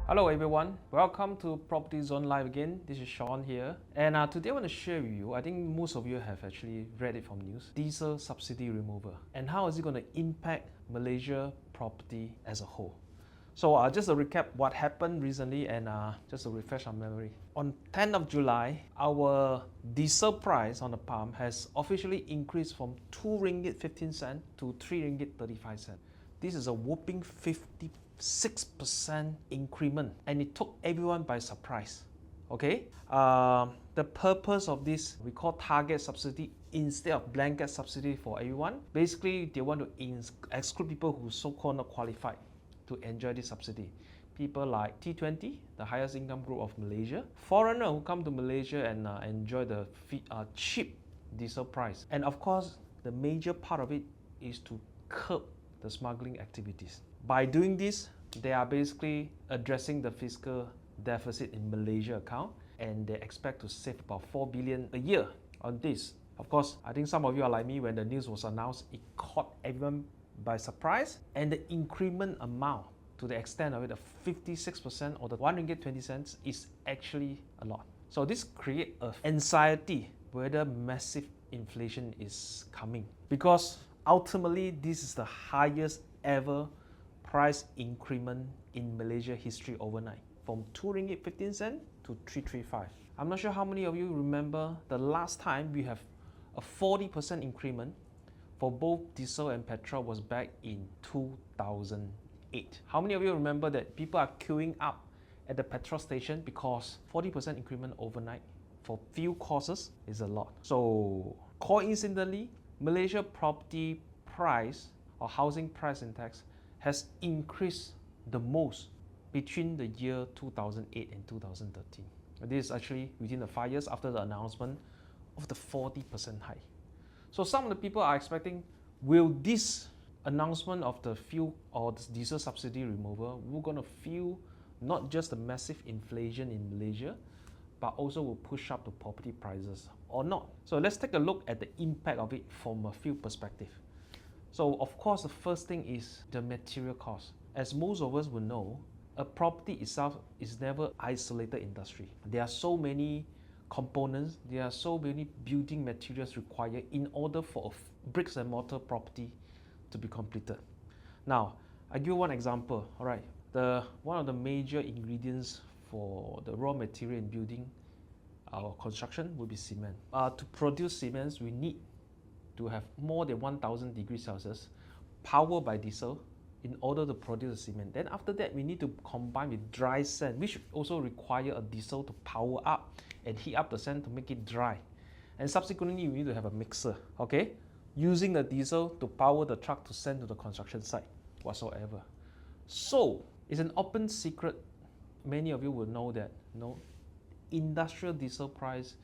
Hello everyone, welcome to Property Zone Live again. This is Sean here, and today I want to share with you, I think most of you have actually read it from news, diesel subsidy removal, and how is it going to impact Malaysia property as a whole. So just to recap what happened recently and just to refresh our memory. On 10th of July, our diesel price on the pump has officially increased from 2 ringgit 15 cent to 3 ringgit 35 cent. This is a whopping 56% increment, and it took everyone by surprise. Okay, the purpose of this, we call target subsidy instead of blanket subsidy for everyone. Basically, they want to exclude people who so-called not qualified to enjoy this subsidy. People like T20, the highest income group of Malaysia, foreigner who come to Malaysia and enjoy the cheap diesel price. And of course, the major part of it is to curb the smuggling activities. By doing this, they are basically addressing the fiscal deficit in Malaysia account, and they expect to save about 4 billion a year on this. Of course, I think some of you are like me. When the news was announced, it caught everyone by surprise, and the increment amount to the extent of it, the 56% or the 1 ringgit 20 cents is actually a lot. So this creates an anxiety whether massive inflation is coming, because ultimately this is the highest ever price increment in Malaysia history overnight, from 2 ringgit 15 cent to 335. I'm not sure how many of you remember the last time we have a 40% increment for both diesel and petrol was back in 2008. How many of you remember that people are queuing up at the petrol station because 40% increment overnight for few courses is a lot. So coincidentally, Malaysia property price or housing price index has increased the most between the year 2008 and 2013. This is actually within the 5 years after the announcement of the 40% hike. So some of the people are expecting, will this announcement of the fuel or the diesel subsidy removal, we're going to feel not just the massive inflation in Malaysia, but also will push up the property prices or not? So let's take a look at the impact of it from a few perspectives. So of course, the first thing is the material cost. As most of us will know, a property itself is never isolated industry. There are so many components, there are so many building materials required in order for a bricks and mortar property to be completed. Now, I give you one example. All right, one of the major ingredients for the raw material in building our construction will be cement. To produce cement, we need to have more than 1000 degrees Celsius, powered by diesel, in order to produce the cement. Then after that, we need to combine with dry sand, which also require a diesel to power up and heat up the sand to make it dry. And subsequently, we need to have a mixer, okay, using the diesel to power the truck to send to the construction site whatsoever. So it's an open secret. Many of you will know that industrial diesel price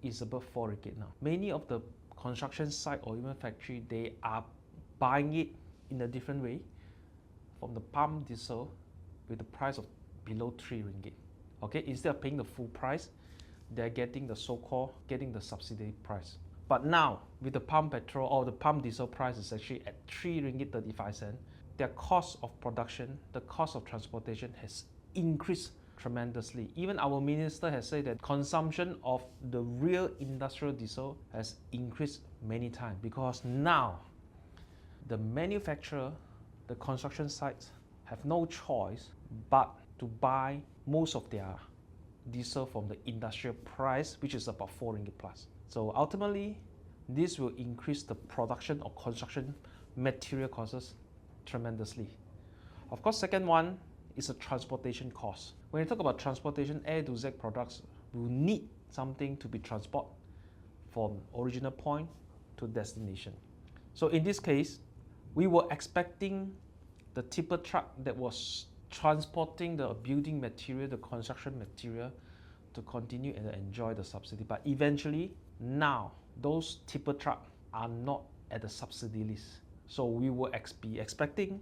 is above 4 ringgit now. Many of the construction site or even factory, they are buying it in a different way from the pump diesel with the price of below 3 ringgit. Okay, instead of paying the full price, they're getting the so-called the subsidy price. But now with the pump petrol or the pump diesel price is actually at 3 ringgit 35 cent, their cost of production, the cost of transportation has increased tremendously. Even our minister has said that consumption of the real industrial diesel has increased many times, because now the manufacturer, the construction sites have no choice but to buy most of their diesel from the industrial price, which is about 4 ringgit plus. So ultimately, this will increase the production or construction material costs tremendously. Of course, second one is a transportation cost. When you talk about transportation, A to Z products will need something to be transported from original point to destination. So in this case, we were expecting the tipper truck that was transporting the building material, the construction material, to continue and enjoy the subsidy. But eventually, now, those tipper trucks are not at the subsidy list. So we will be expecting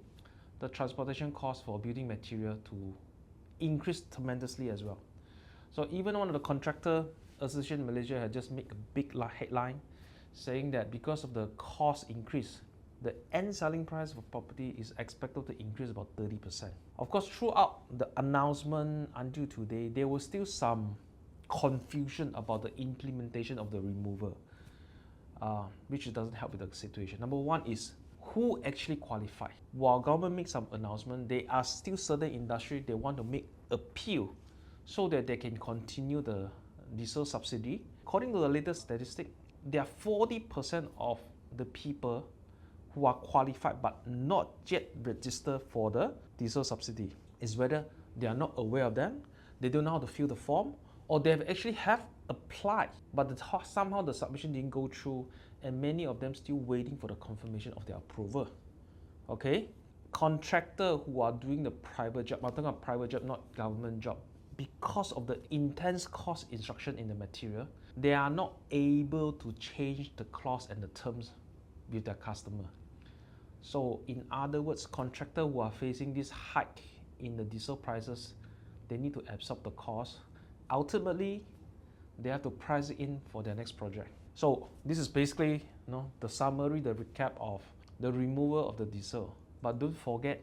the transportation cost for building material to increase tremendously as well. So even one of the contractor association in Malaysia had just made a big headline saying that because of the cost increase the end selling price of property is expected to increase about 30%. Of course, throughout the announcement until today, there was still some confusion about the implementation of the removal, which doesn't help with the situation. Number one is who actually qualify. While government makes some announcement, there are still certain industry they want to make appeal so that they can continue the diesel subsidy. According to the latest statistic, there are 40% of the people who are qualified but not yet registered for the diesel subsidy. It's whether they are not aware of them, they don't know how to fill the form, or they have applied, but somehow the submission didn't go through, and many of them still waiting for the confirmation of their approval. Okay? Contractor who are doing the private job, I'm talking about private job, not government job, because of the intense cost instruction in the material, they are not able to change the clause and the terms with their customer. So in other words, contractors who are facing this hike in the diesel prices, they need to absorb the cost. Ultimately, they have to price it in for their next project. So this is basically the summary, the recap of the removal of the diesel. But don't forget,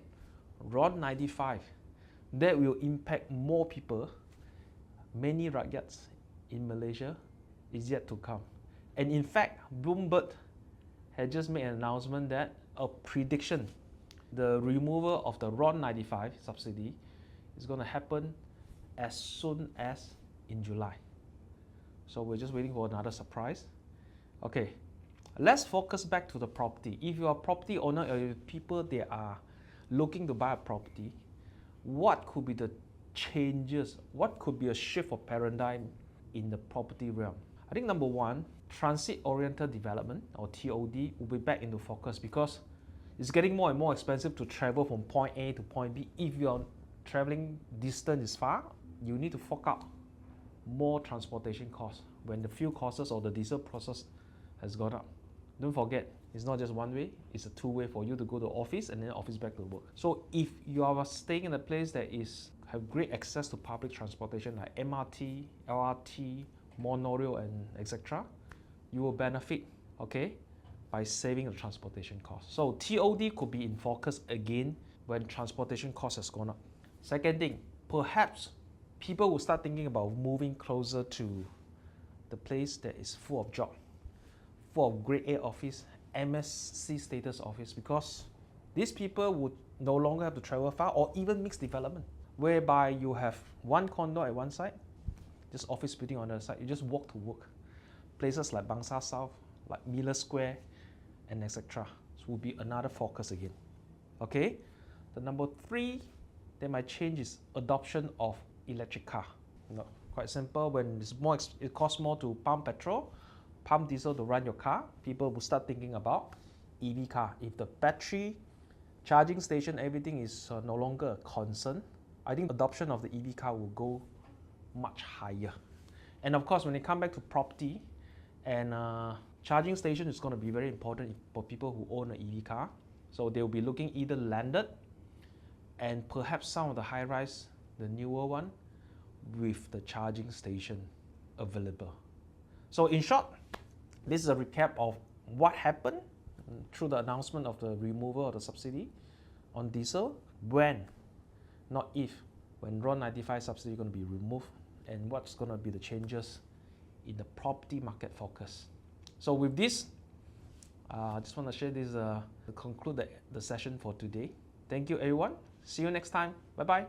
RON 95, that will impact more people. Many rakyats in Malaysia is yet to come. And in fact, Bloomberg had just made an announcement that a prediction, the removal of the RON 95 subsidy is going to happen as soon as in July. So we're just waiting for another surprise. Okay, let's focus back to the property. If you are a property owner or people that are looking to buy a property, what could be the changes? What could be a shift of paradigm in the property realm? I think number one, transit-oriented development, or TOD, will be back into focus because it's getting more and more expensive to travel from point A to point B. If your traveling distance is far, you need to fork out more transportation costs when the fuel costs or the diesel process has gone up. Don't forget, it's not just one way, it's a two-way for you to go to office and then office back to work. So if you are staying in a place that have great access to public transportation like MRT, LRT, monorail, and etc., you will benefit, okay, by saving the transportation costs. So TOD could be in focus again when transportation costs has gone up. Second thing, perhaps people will start thinking about moving closer to the place that is full of job, full of grade A office, MSc status office, because these people would no longer have to travel far or even mixed development, whereby you have one condo at one side, just office building on the other side, you just walk to work. Places like Bangsar South, like Miller Square, and etc. So will be another focus again. Okay, the number three that might change is adoption of electric car. Quite simple. When it's more, it costs more to pump petrol, pump diesel to run your car. People will start thinking about EV car. If the battery, charging station, everything is no longer a concern, I think adoption of the EV car will go much higher. And of course, when they come back to property, and charging station is going to be very important for people who own an EV car. So they will be looking either landed and perhaps some of the high-rise, the newer one, with the charging station available. So in short, this is a recap of what happened through the announcement of the removal of the subsidy on diesel, when, not if, when RON 95 subsidy is going to be removed, and what's going to be the changes in the property market focus. So with this, I just want to share this to conclude the session for today. Thank you everyone. See you next time. Bye-bye.